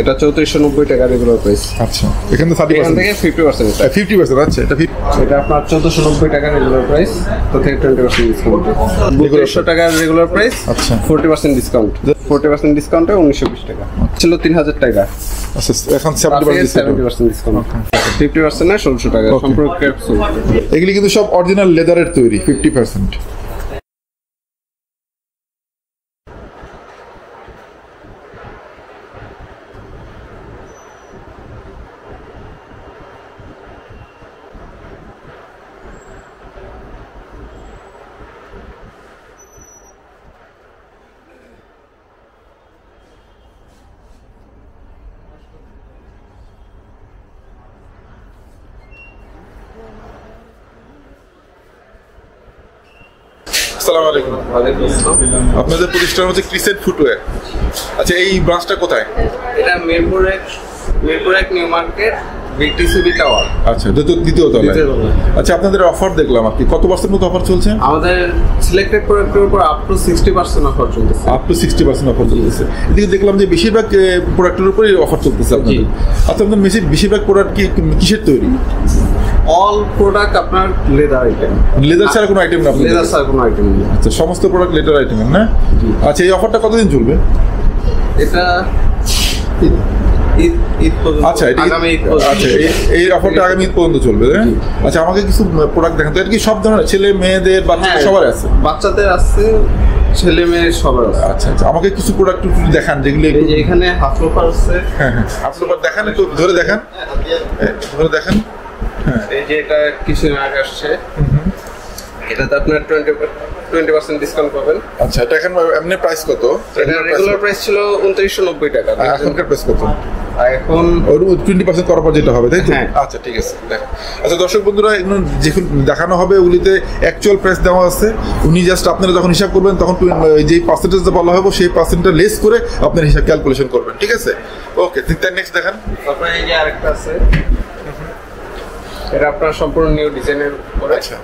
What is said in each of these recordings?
এটা 3490 টাকা regular price. আচ্ছা, এখানে 30% এখান থেকে 50%। 50%। আচ্ছা, এটা আপনার 1490 টাকা রেগুলার প্রাইস, তো থেকে 20% ডিসকাউন্ট। 2200 টাকা রেগুলার প্রাইস। আচ্ছা, 40% ডিসকাউন্ট। 40% ডিসকাউন্টে 1920 টাকা ছিল 3000 টাকা। আচ্ছা, এখন 70% ডিসকাউন্ট। 50% না 1600 টাকা সম্পূর্ণ ক্যাপসুল। এগুলি কিন্তু সব অরিজিনাল লেদারের তৈরি। 50%। আসসালামু আলাইকুম। ওয়ালাইকুম আসসালাম। আপনাদের প্রতিষ্ঠান হচ্ছে ক্রিসেন্ট ফুটওয়্যার। আচ্ছা, এই ব্রাঞ্চটা কোথায়? এটা মিরপুর এক নিউ মার্কেট বিটিসিবি টাওয়ার। আচ্ছা, এটা তো দ্বিতীয় তলায়। আচ্ছা, আপনাদের অফার দেখলাম, আপনি কত পার্সেন্ট মতো অফার চলছে? আমাদের সিলেক্টেড প্রোডাক্টের উপর আপ টু 60% অফার চলতেছে। আপ টু 60% অফার চলতেছে। এদিকে দেখলাম যে বেশিরভাগ প্রোডাক্টের উপরেই অফার চলতেছে আপনাদের। আচ্ছা, আপনাদের বেশিরভাগ প্রোডাক্ট কি কিসের তৈরি? অল প্রোডাক্ট আপনার লেদার আইটেম। লেদার ছাড়া কোনো আইটেম না? লেদার ছাড়া কোনো আইটেম নেই। আচ্ছা, সমস্ত প্রোডাক্ট লেদার আইটেমের না? আচ্ছা, এই অফারটা কতদিন চলবে? এটা আচ্ছা, এই অফারটা আগামী ঈদ পর্যন্ত চলবে। আচ্ছা, আমাকে কিছু প্রোডাক্ট দেখান তো। এটা কি সব ধরনের ছেলে মেয়েদের বাচ্চাদের সবার আছে? বাচ্চাদের আছে, ছেলে মেয়ের সবার আছে। আচ্ছা আচ্ছা, আমাকে কিছু প্রোডাক্ট দেখান যেগুলো এখানে হাফ লোফার আছে। হ্যাঁ হ্যাঁ, হাফ লোফার দেখান, একটু ধরে দেখান, ধরে দেখান। হ্যাঁ, এই যে এটা কিছুদিন আগে আসছে, এটাতে আপনার 20% ডিসকাউন্ট পাবেন। আচ্ছা, এটা এখন এমনি প্রাইস কত? এটা রেগুলার প্রাইস ছিল 2990 টাকা। এখনকার প্রাইস কত? এখন 20% করার পর যেটা হবে, তাই তো? আচ্ছা, ঠিক আছে। আচ্ছা, দর্শক বন্ধুরা, এগুলো যেগুলো দেখানো হবে ওগুলিতে অ্যাকচুয়াল প্রাইস দেওয়া আছে। উনি জাস্ট আপনারা যখন হিসাব করবেন তখন যেই পার্সেন্টেজটা বলা হবে সেই পার্সেন্টটা লেস করে আপনার হিসাব ক্যালকুলেশন করবেন, ঠিক আছে? ওকে, তার নেক্সট দেখান। তারপরে এই যে আরেকটা আছে, এটা আপনার সম্পূর্ণ নিউ ডিজাইনের উপরে। আচ্ছা,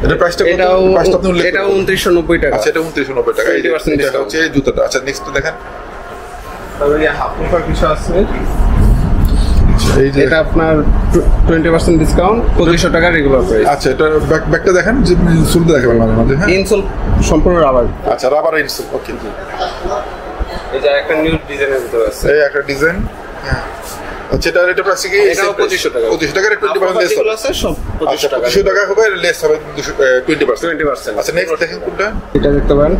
এটা প্রাইসটা কত? প্রাইসটা আপনি উল্লেখ করুন। এটা 2990 টাকা। আচ্ছা, এটা 2990 টাকা। এই 20% এটা হচ্ছে জুতাটা। আচ্ছা, নেক্সট দেখান। তারপরে এই হাফ লোফার কিছু আছে। এই যে এটা আপনার 20% ডিসকাউন্ট, 2500 টাকা রেগুলার প্রাইস। আচ্ছা, এটা ব্যাকটা দেখেন, যে ইনসোলটা দেখাবেন মাঝে মাঝে। হ্যাঁ, ইনসোল সম্পূর্ণ রাবার। আচ্ছা, রাবার ইনসোল। ওকে, এই যে একটা নিউ ডিজাইনের ভিতরে আছে, এই একটা ডিজাইন। হ্যাঁ, আচ্ছা, এটা প্রাইস কি? এটাও 2500 টাকা। 2500 টাকার 20% লেস হবে। আছে সব 2500 টাকা। 2500 টাকা হবে, লেস হবে 20%। 20%। আচ্ছা, নেক্সট দেখেন কোনটা? এটা দেখতে পারেন,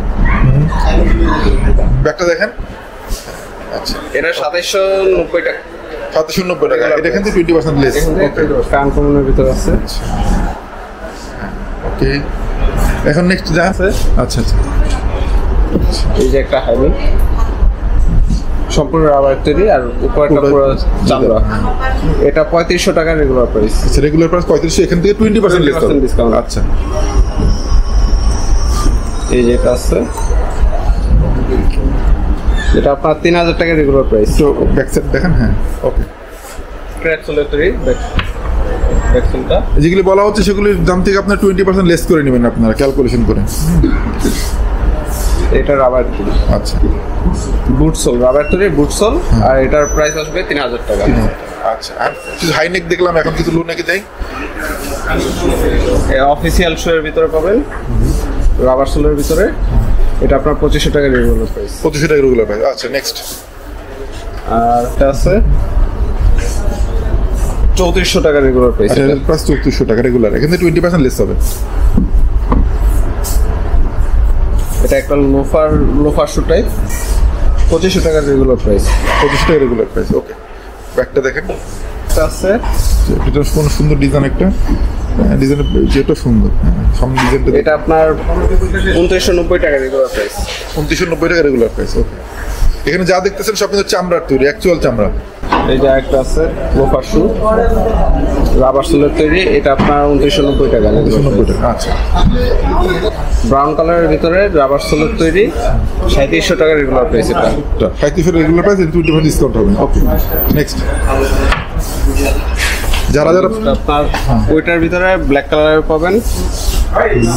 ব্যাকটা দেখেন। আচ্ছা, এটা 2790 টাকা। 2790 টাকা। এটা এখান থেকে 20% লেস। কান কমনের ভিতরে আছে। ওকে, এখন নেক্সট যা আছে। আচ্ছা আচ্ছা, এই যে একটা হাইওয়ে সম্পূর্ণ রাবার তৈরি, আর উপরটা পুরো চামড়া। এটা 3500 টাকা রেগুলার প্রাইস। আচ্ছা, রেগুলার প্রাইস 3500, এখান থেকে 20% ডিসকাউন্ট। আচ্ছা, এই যে এটা আছে, এটা আপনার 3000 টাকা রেগুলার প্রাইস। তো ব্যাক সাইড দেখেন। হ্যাঁ, ওকে, ক্র্যাপসুলের তৈরি ব্যাকসুলটা। যেগুলি বলা হচ্ছে সেগুলির দাম থেকে আপনার 20% লেস করে নেবেন আপনারা ক্যালকুলেশন করে। এটা রাবার তৈরি। আচ্ছা, বুট সোল, রাবার তৈরি বুট সোল, আর এটার প্রাইস আসবে 3000 টাকা। আচ্ছা, আর কিছু হাই নেক দেখলাম, এখন কিছু লো নেকে দেয়। অফিসিয়াল শো এর ভিতরে পাবেন, রাবার সোলের ভিতরে। এটা আপনার 2500 টাকা রেগুলার প্রাইস। 2500 টাকা রেগুলার প্রাইস। আচ্ছা, নেক্সট। আর এটা আছে 3400 টাকা রেগুলার প্রাইস। আচ্ছা, প্রাইস 3400 টাকা রেগুলার, এখানে 20% লেস হবে। এটা একটা লোফার শু টাইপ, 2500 টাকা রেগুলার প্রাইস। 2500 টাকা রেগুলার প্রাইস। ওকে, ব্যাকটা দেখেন। এটা আছে, এটা কোন সুন্দর ডিজাইন, একটা ডিজাইন যেটা সুন্দর। সামনে ডিজাইনটা এটা আপনার 2990 টাকা রেগুলার প্রাইস। 2990 টাকা রেগুলার প্রাইস। ওকে, এখানে যা দেখতেছেন সব কিন্তু চামড়ার তৈরি, অ্যাকচুয়াল চামড়া। এই যে একটা আছে লোফার শু, রাবার সোলের তৈরি। এটা আপনার 2990 টাকা। 2990 টাকা। আচ্ছা, ব্রাউন কালারের ভিতরে রাবার সোলের তৈরি, 3700 টাকা রেগুলার প্রাইস। এটা 3700 রেগুলার প্রাইস, 20% ডিসকাউন্ট হবে। ওকে, নেক্সট। যারা যারা আপনার ওইটার ভিতরে ব্ল্যাক কালারের পাবেন,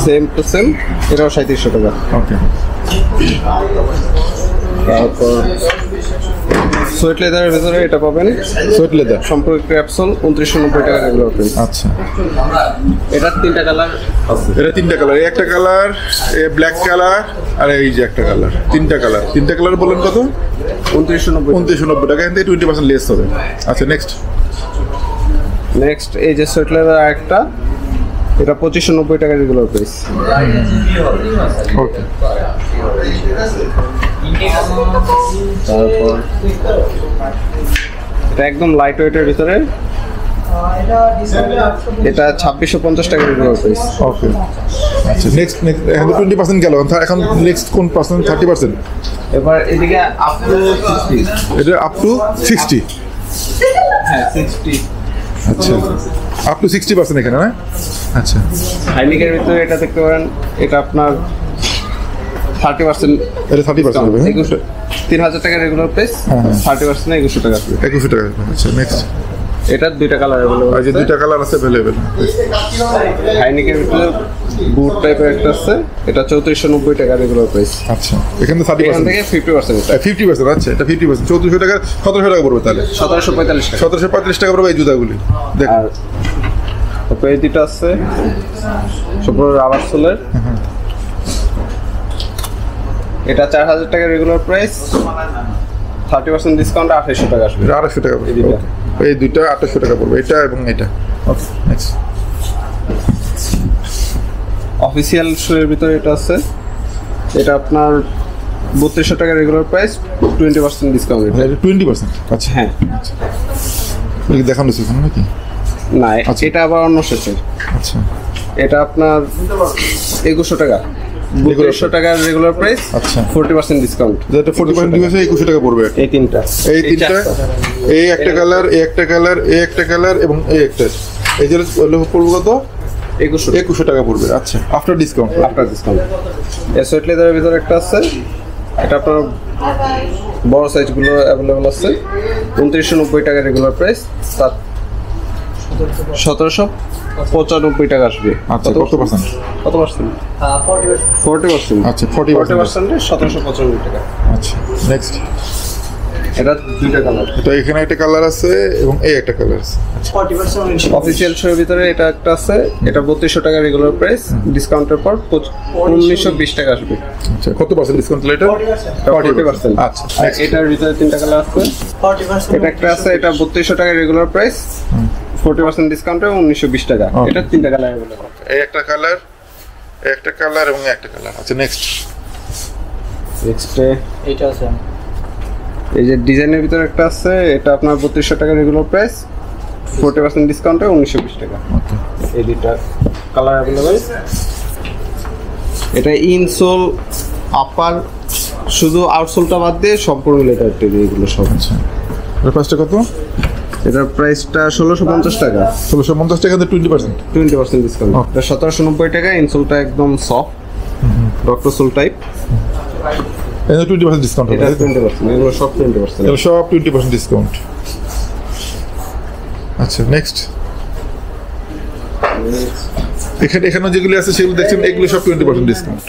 সেম টু সেম, এটাও 3700 টাকা। ওকে, তারপর সোয়েট লেদারের ভিতরে এটা পাবেন সোয়েট লেদার সম্পর্ক ক্যাপসুল 2990 টাকা রেগুলার প্রাইস। আচ্ছা, এটার 3টা কালার আছে। এটা 3টা কালার, এই একটা কালার, এই ব্ল্যাক কালার, আর এই যে একটা কালার, 3টা কালার বলেন কত? 2990 টাকা, এখান থেকে 20% লেস হবে। আচ্ছা নেক্সট এই যে সোয়েট লেদার আরেকটা, এটা 2590 টাকা রেগুলার প্রাইস। ওকে, তারপর এটা একদম লাইট ওয়েটের ভিতরে, এটা 2650 টাকা রেগুলার প্রাইস। ওকে, আচ্ছা নেক্সট এখন তো 20% গেল, এখন নেক্সট কোন পার্সেন্ট? 30%। এবার এদিকে আপ টু 60, এটা আপ টু 60। হ্যাঁ 60। আচ্ছা, আপ টু 60% এখানে না? আচ্ছা, হাইনিকের ভিতরে এটা দেখতে পারেন, এটা আপনার 30%, এটা 30% হবে। 3000 টাকা রেগুলার প্রাইস, 30% 2100 টাকা। 2100 টাকা। আচ্ছা নেক্সট, এটার 2টা কালার अवेलेबल আর যে 2টা কালার আছে अवेलेबल। হাইনিকের ভিতরে বুট টাইপের একটা আছে, এটা 3490 টাকা রেগুলার প্রাইস। আচ্ছা, এখানে তো এখান 30%, থেকে 50%, এটা 50%। আচ্ছা, এটা 50%, 3400 টাকা, 1700 টাকা পড়বে তাহলে। 1745 টাকা। 1735 টাকা পড়বে এই জুতাগুলি। দেখুন, আর তারপরে এই দুটো আছে সুপার রাবার সোলের, এটা 4000 টাকা রেগুলার প্রাইস, 30% ডিসকাউন্ট 2800 টাকা আসবে। এটা 2800 টাকা পড়বে। এই দুইটা 2800 টাকা পড়বে, এটা এবং এটা। ওকে, নেক্সট অফিসিয়াল শোয়ের ভিতরে এটা আছে, এটা আপনার 3200 টাকা রেগুলার প্রাইস, 20% ডিসকাউন্ট। এটা 20%। আচ্ছা, হ্যাঁ, এটা দেখানো ছিল নাকি? না এটা আবার অন্য সেটের। আচ্ছা, এটা আপনার 2100 টাকা, 2200 টাকা রেগুলার প্রাইস। আচ্ছা, 40% ডিসকাউন্ট। যেটা 40% দিবসে 2100 টাকা পড়বে। এই তিনটা, এই একটা কালার, এই একটা কালার, এই একটা কালার এবং এই একটা, এই যে পড়বে কত? 2100 টাকা পড়বে। আচ্ছা, আফটার ডিসকাউন্ট। After discount. এই সোয়েট লেদারের ভিতরে একটা আছে, এটা আপনার বড় সাইজগুলো অ্যাভেলেবল আছে, 2990 টাকা রেগুলার প্রাইস, তার 1795 টাকা আসবে। আচ্ছা, কত পার্সেন্ট? কত পার্সেন্ট? 40%। আচ্ছা, 40%। 1795 টাকা। আচ্ছা, নেক্সট, এটা 2টা কালার, এটা এখানে একটা কালার আছে এবং এই একটা কালার আছে। অফিসিয়াল শোয়ের ভিতরে এটা একটা আছে, এটা 3200 টাকা রেগুলার প্রাইস, ডিসকাউন্টের পর 1920 টাকা আসবে। আচ্ছা, কত পার্সেন্ট ডিসকাউন্ট এটা? 40%। আচ্ছা, আর এটার ভিতরে 3টা কালার আছে, এটা একটা আছে, এটা 3200 টাকা রেগুলার প্রাইস, 40% ডিসকাউন্টে 1920 টাকা। এটা 3টা কালার अवेलेबल। এই একটা কালার, একটা কালার এবং একটা কালার। আচ্ছা, নেক্সট এইটা আছে, এই যে ডিজাইনের ভিতরে একটা আছে, এটা আপনার 3200 টাকা রেগুলার প্রাইস, 40% ডিসকাউন্টে 1920 টাকা। ওকে, এই দুইটা কালার अवेलेबल। এটা ইনসোল, আপার, শুধু আউটসোলটা বাদ দিয়ে সম্পূর্ণ লেদার তৈরি, এগুলো সব। আচ্ছা, এর প্রাইসটা কত? এটার প্রাইসটা 1650 টাকা, 1650 টাকা, 20%। 20% ডিসকাউন্ট। এটা 1790 টাকা, ইনসোলটা একদম সফট ডক্টর সোল টাইপ, এটা 20% ডিসকাউন্ট হবে। এটা 20%, এগুলো সব 20%। এগুলো সব 20% ডিসকাউন্ট। আচ্ছা, নেক্সট, এখানে যেগুলি আছে সেগুলো দেখছেন, এগুলো সব 20% ডিসকাউন্ট।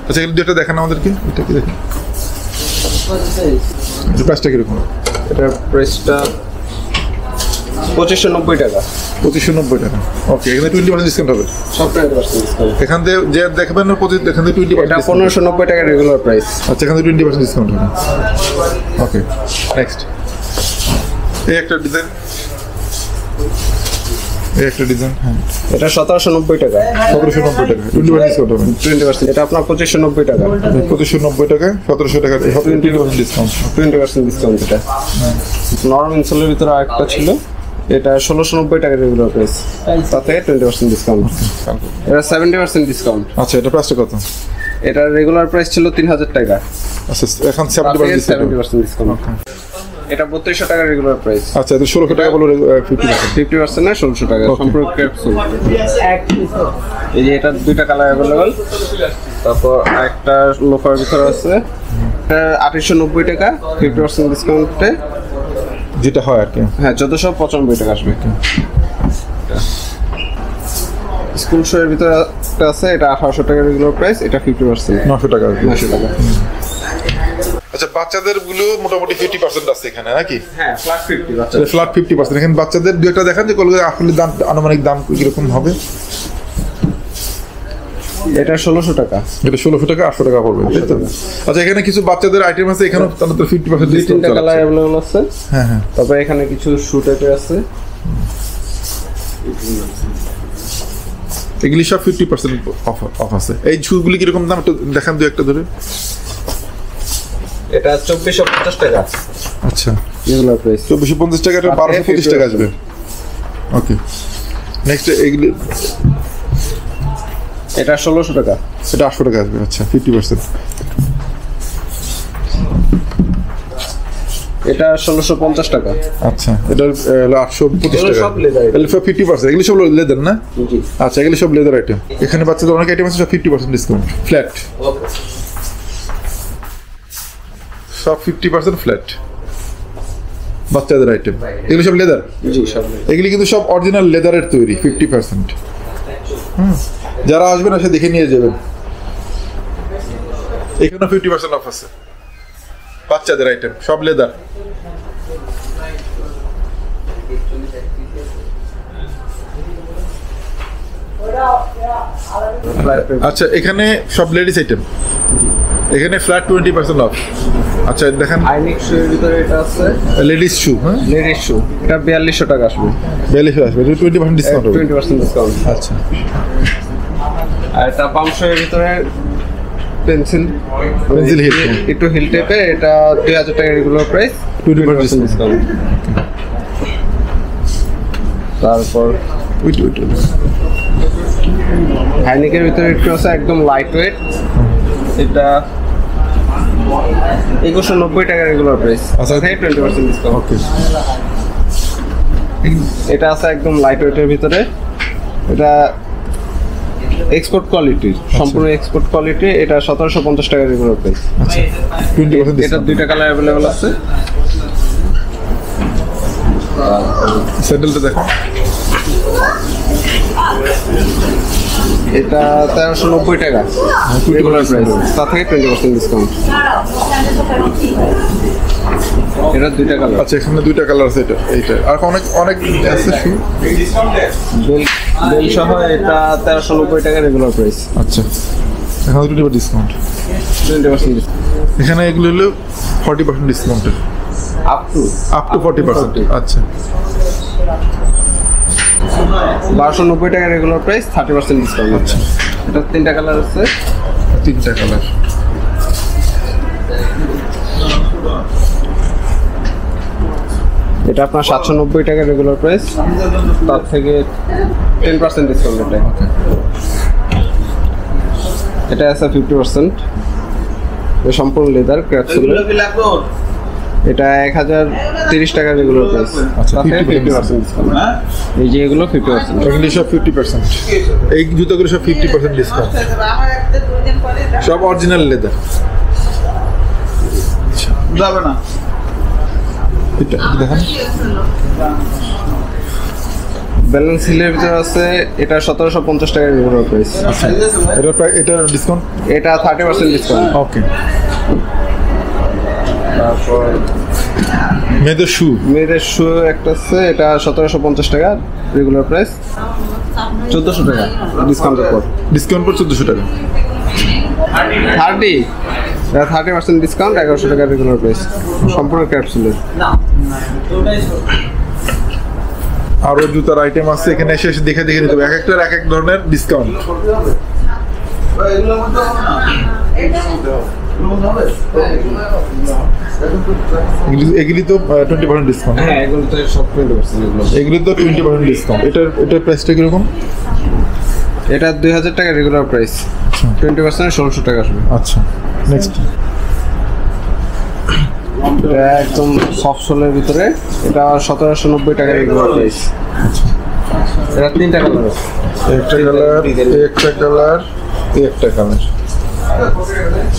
আচ্ছা, এগুলো যেটা দেখান আমাদেরকে, এটা কি দেখেন, প্রাইসটা কিরকম? এটার প্রাইসটা 2590 টাকা, 2590 টাকা। ওকে, এখানে 20% ডিসকাউন্ট হবে। সব 20% ডিসকাউন্ট। এখান থেকে যে দেখবেন এখান থেকে 20% এটা ডিসকাউন্ট। 1590 টাকা রেগুলার প্রাইস। আচ্ছা, এখান থেকে 20% ডিসকাউন্ট হবে। ওকে, নেক্সট, এই একটা ডিজাইন, এই একটা ডিজাইন, হ্যাঁ, এটা 1790 টাকা, 1790 টাকা, 20% ডিসকাউন্ট হবে। 20%। এটা আপনার 2590 টাকা, 2590 টাকা, 1700 টাকা, 20% ডিসকাউন্ট। 20% ডিসকাউন্ট। এটা নরম ইনসোলের ভিতরে আরেকটা ছিল, এটা 1690 টাকা রেগুলার প্রাইস, তাতে 20% ডিসকাউন্ট। এটা 70% ডিসকাউন্ট। আচ্ছা, এটা প্রাইসটা কত? এটা রেগুলার প্রাইস ছিল 3000 টাকা, আচ্ছা, এখন 70% ডিসকাউন্ট। 70% ডিসকাউন্ট। এটা 3200 টাকা রেগুলার প্রাইস। আচ্ছা, এটা 1600 টাকা বলো, 50%। 50% না 1600 টাকা সম্পূর্ণ ক্যাপসুল। এই যে এটা 2টা কালার अवेलेबल। তারপর একটা লোফার ভিতরে আছে, এটা 2890 টাকা, 50% ডিসকাউন্টে যেটা হয় আর কি। হ্যাঁ 1495 টাকা আসবে। স্কুল শোয়ের ভিতরে একটা আছে, এটা 1800 টাকা রেগুলার প্রাইস, এটা 50%, 900 টাকা আর কি। 900 টাকা। আচ্ছা বাচ্চাদের গুলো মোটামুটি 50% আছে এখানে নাকি? হ্যাঁ ফ্ল্যাট 50 বাচ্চা ফ্ল্যাট 50%। এখানে বাচ্চাদের দুই একটা দেখান যে কলগুলো আসলে দাম আনুমানিক দাম কিরকম হবে? এটা 1600 টাকা। এটা 1600 টাকা 800 টাকা পড়বে তাই তো? আচ্ছা এখানে কিছু বাচ্চাদের আইটেম আছে এখানে তাহলে তো 50% ডিসকাউন্ট তিনটা কালার अवेलेबल আছে। হ্যাঁ হ্যাঁ। তারপর এখানে কিছু শু টাইপের আছে। এগুলি সব 50% অফ আছে। এই শুগুলি কিরকম দাম একটু দেখান দুই একটা ধরে। এটা 2450 টাকা। আচ্ছা রেগুলার প্রাইস 2450 টাকা, এটা 1225 টাকা আসবে। ওকে নেক্সট এগুলি এটা 1600 টাকা। এটা 800 টাকা আসবে। আচ্ছা 50%। এটা 1650 টাকা। আচ্ছা এটা হলো 825 টাকা। সব leather item। এগুলো সব 50%, এগুলো সব লেদার না? জি। আচ্ছা এগুলো সব লেদার আইটেম। এখানে বাচ্চাদের অনেক আইটেম আছে সব 50% ডিসকাউন্ট ফ্ল্যাট। সব 50% ফ্ল্যাট বাচ্চাদের আইটেম। এগুলো সব লেদার? জি সব। এগুলি কিন্তু সব অরিজিনাল লেদারের তৈরি 50%। যারা আসবেন এসে দেখে নিয়ে যাবেন। এখানে 50% অফ আছে বাচ্চাদের আইটেম সব লেদার। আচ্ছা এখানে সব লেডিস আইটেম, এখানে ফ্ল্যাট 20% অফ। আচ্ছা দেখেন আইনিক শু এর ভিতরে এটা আছে লেডিস শু। হ্যাঁ লেডিস শু, এটা 4200 টাকা আসবে। 4200 আসবে, 20% ডিসকাউন্ট হবে। 20% ডিসকাউন্ট। আচ্ছা আর এটা 500 এর ভিতরে পেন্সিল হিল একটু হিল টাইপের, এটা 2000 টাকা রেগুলার প্রাইস, 20% ডিসকাউন্ট। তারপর হাইনিকের ভিতরে একটু আছে একদম লাইট ওয়েট, এটা 2190 টাকা রেগুলার প্রাইস। আচ্ছা 20% ডিসকাউন্ট। ওকে এটা আছে একদম লাইট ওয়েটের ভিতরে, এটা এক্সপোর্ট কোয়ালিটির, সম্পূর্ণ এক্সপোর্ট কোয়ালিটি। এটা 1750 টাকা রেগুলার প্রাইস। আচ্ছা 20% এটা দুইটা কালার अवेलेबल আছে। স্যান্ডেলটা দেখো, এটা 1390 টাকা রেগুলার প্রাইস, তার থেকে 20% ডিসকাউন্ট। এটা দুইটা কালার। আচ্ছা এখানে দুইটা কালার আছে, এটা এইটা আর অনেক অনেক আছে শু। বেল সহ এটা 1390 টাকা রেগুলার প্রাইস। আচ্ছা এখানে 20% ডিসকাউন্ট। 20% ডিসকাউন্ট। এখানে এগুলো হলো 40% ডিসকাউন্টের, আপ টু 40%। আচ্ছা 1290 টাকা রেগুলার প্রাইস, 30% ডিসকাউন্ট। আচ্ছা এটা তিনটা কালার আছে, তিনটা কালার। এটা আপনার 790 টাকা রেগুলার প্রাইস, তার থেকে 10% ডিসকাউন্ট। এটা আছে 50%, এটা সম্পূর্ণ লেদার ক্র্যাপসুল। এটা 1030 টাকা রেগুলার প্রাইস, আচ্ছা, তার থেকে 50% 50% ডিসকাউন্ট। এই যে এগুলো 50%। এগুলি সব 50%। এই জুতোগুলো সব 50% ডিসকাউন্ট, সব অরিজিনাল লেদার। যাবে না এটা দেখেন ব্যালেন্স হিলের ভিতরে আছে, এটা 1750 টাকা রেগুলার প্রাইস। এটা ডিসকাউন্ট, এটা 30% ডিসকাউন্ট। ওকে। তারপর মেয়েদের শু, মেয়েদের শু একটা আছে, এটা 1750 টাকা রেগুলার প্রাইস, 1400 টাকা ডিসকাউন্টের পর। ডিসকাউন্ট পর 1400 টাকা। 30% ডিসকাউন্ট, 1100 টাকা রেগুলার প্রাইস, সম্পূর্ণ ক্যাপসুলের। আরো জুতার আইটেম আছে, এখানে এসে এসে দেখে দেখে নিতে হবে, এক একটার এক এক ধরনের ডিসকাউন্ট। এগুলি তো 20% ডিসকাউন্ট। হ্যাঁ এগুলো তো সব 20%। এগুলি তো 20% ডিসকাউন্ট। এটার প্রাইসটা কিরকম? এটা 2000 টাকা রেগুলার প্রাইস, 20% 1600 টাকা আসবে। আচ্ছা নেক্সট এটা একদম সফট সোলের ভিতরে, এটা 1790 টাকা রেগুলার প্রাইস। এটা তিনটা কালার আছে, একটা কালার, একটা কালার, একটা কালার।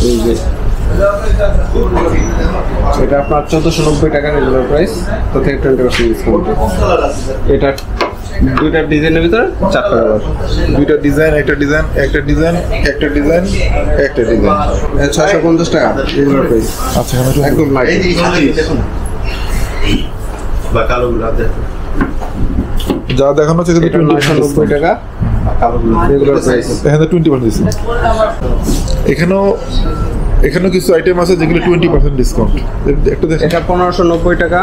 এই যে এটা আপনার 1490 টাকা রেগুলার প্রাইস, তো থেকে 20% ডিসকাউন্ট। এটা দুইটা ডিজাইনের ভিতরে 4 কালার। দুইটা ডিজাইন, একটা ডিজাইন, একটা ডিজাইন, একটা ডিজাইন, একটা ডিজাইন। 650 টাকা রেগুলার প্রাইস। আচ্ছা, এখানে একদম লাইট। বা কালোগুলো দেখো, যা দেখানো হচ্ছে কিন্তু 990 টাকা রেগুলার প্রাইস। এখানে 20% ডিসকাউন্ট। এখানেও কিছু আইটেম আছে যেগুলো 20% ডিসকাউন্ট। একটা দেখেন, এটা 1590 টাকা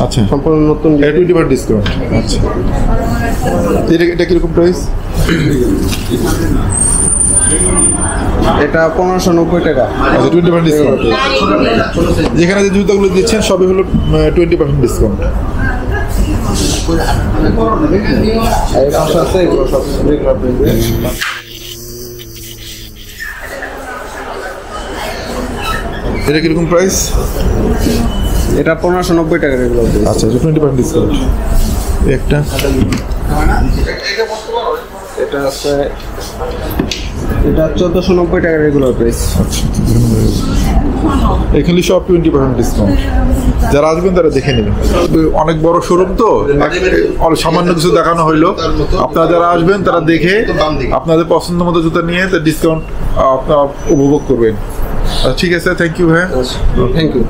আচ্ছা সম্পূর্ণ নতুন। এটা 20% ডিসকাউন্ট। আচ্ছা, এটা কিরকম প্রাইস? এটা 1590 টাকা। আচ্ছা, 20% ডিসকাউন্ট। যেখানে যে জুতাগুলো দিচ্ছেন সবই হলো 20% ডিসকাউন্ট। এই পাশে আছে এগুলো সব রেগুলার প্রাইস। এটা কিরকম প্রাইস? এটা 1590 টাকা রেগুলার প্রাইস। আচ্ছা, এটা 20% ডিসকাউন্ট। একটা এটা আছে, এটা 1490 টাকা রেগুলার প্রাইস। এখানে সব 20% ডিসকাউন্ট। যারা আসবেন তারা দেখে নেবেন। অনেক বড় শোরুম তো, সামান্য কিছু দেখানো হইলো। আপনারা যারা আসবেন তারা দেখে আপনাদের পছন্দ মতো জুতা নিয়ে তার ডিসকাউন্ট আপনারা উপভোগ করবেন। ঠিক আছে, থ্যাংক ইউ ভাই। Thank you.